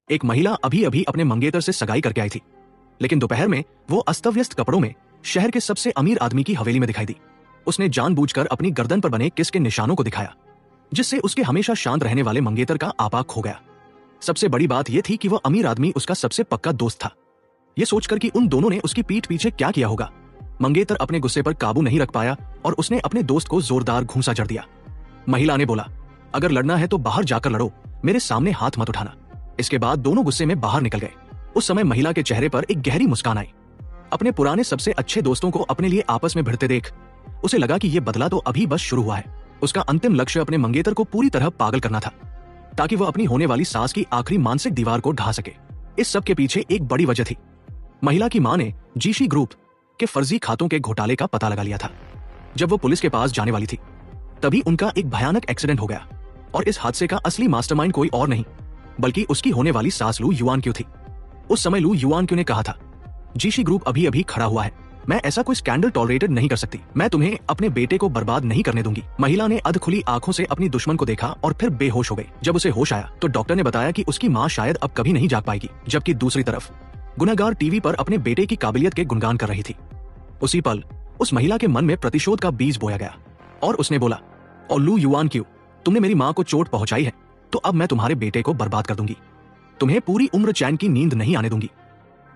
एक महिला अभी अभी अपने मंगेतर से सगाई करके आई थी, लेकिन दोपहर में वो अस्तव्यस्त कपड़ों में शहर के सबसे अमीर आदमी की हवेली में दिखाई दी। उसने जानबूझकर अपनी गर्दन पर बने किस के निशानों को दिखाया, जिससे उसके हमेशा शांत रहने वाले मंगेतर का आपा खो गया। सबसे बड़ी बात यह थी कि वह अमीर आदमी उसका सबसे पक्का दोस्त था। यह सोचकर कि उन दोनों ने उसकी पीठ पीछे क्या किया होगा, मंगेतर अपने गुस्से पर काबू नहीं रख पाया और उसने अपने दोस्त को जोरदार घूंसा जड़ दिया। महिला ने बोला, अगर लड़ना है तो बाहर जाकर लड़ो, मेरे सामने हाथ मत उठाना। इसके बाद दोनों गुस्से में बाहर निकल गए। उस समय महिला के चेहरे पर एक गहरी मुस्कान आई। अपने पुराने सबसे अच्छे दोस्तों को अपने लिए आपस में भिड़ते देख उसे लगा कि यह बदला तो अभी बस शुरू हुआ है। उसका अंतिम लक्ष्य अपने मंगेतर को पूरी तरह पागल करना था, ताकि वह अपनी होने वाली सास की आखिरी मानसिक दीवार को ढा सके। इस सब के पीछे एक बड़ी वजह थी। महिला की मां ने जीशी ग्रुप के फर्जी खातों के घोटाले का पता लगा लिया था। जब वो पुलिस के पास जाने वाली थी, तभी उनका एक भयानक एक्सीडेंट हो गया और इस हादसे का असली मास्टरमाइंड कोई और नहीं बल्कि उसकी होने वाली सास लू युआनक्यू थी। उस समय लू युआनक्यू ने कहा था, जीशी ग्रुप अभी अभी खड़ा हुआ है, मैं ऐसा कोई स्कैंडल टॉलरेटेड नहीं कर सकती, मैं तुम्हें अपने बेटे को बर्बाद नहीं करने दूंगी। महिला ने अधखुली आंखों से अपनी दुश्मन को देखा और फिर बेहोश हो गई। जब उसे होश आया तो डॉक्टर ने बताया कि उसकी मां शायद अब कभी नहीं जाग पाएगी। जबकि दूसरी तरफ गुनहगार टीवी पर अपने बेटे की काबिलियत के गुणगान कर रही थी। उसी पल उस महिला के मन में प्रतिशोध का बीज बोया गया और उसने बोला, और लू युआनक्यू, तुमने मेरी मां को चोट पहुंचाई है तो अब मैं तुम्हारे बेटे को बर्बाद कर दूंगी, तुम्हें पूरी उम्र चैन की नींद नहीं आने दूंगी।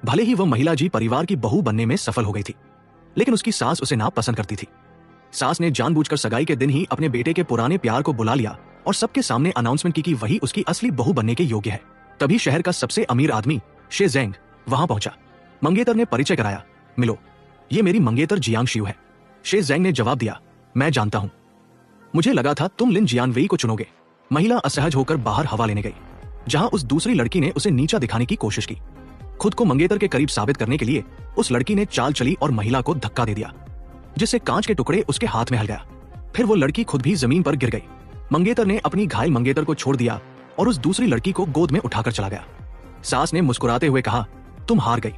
भले ही वह महिला जी परिवार की बहू बनने में सफल हो गई थी, लेकिन उसकी सास उसे नापसंद करती थी। सास ने जानबूझकर सगाई के दिन ही अपने बेटे के पुराने प्यार को बुला लिया और सबके सामने अनाउंसमेंट की कि वही उसकी असली बहू बनने के योग्य है। तभी शहर का सबसे अमीर आदमी शे जेंग वहां पहुंचा। मंगेतर ने परिचय कराया, मिलो, ये मेरी मंगेतर जियांगशियू है। शे जेंग ने जवाब दिया, मैं जानता हूं, मुझे लगा था तुम लिन जियानवेई को चुनोगे। महिला असहज होकर बाहर हवा लेने गई, जहां उस दूसरी लड़की ने उसे नीचा दिखाने की कोशिश की। खुद को मंगेतर के करीब साबित करने के लिए उस लड़की ने चाल चली और महिला को धक्का दे दिया, जिससे कांच के टुकड़े उसके हाथ में हल गया। फिर वो लड़की खुद भी जमीन पर गिर गई। मंगेतर ने अपनी घायल मंगेतर को छोड़ दिया और उस दूसरी लड़की को गोद में उठाकर चला गया। सास ने मुस्कुराते हुए कहा, तुम हार गई।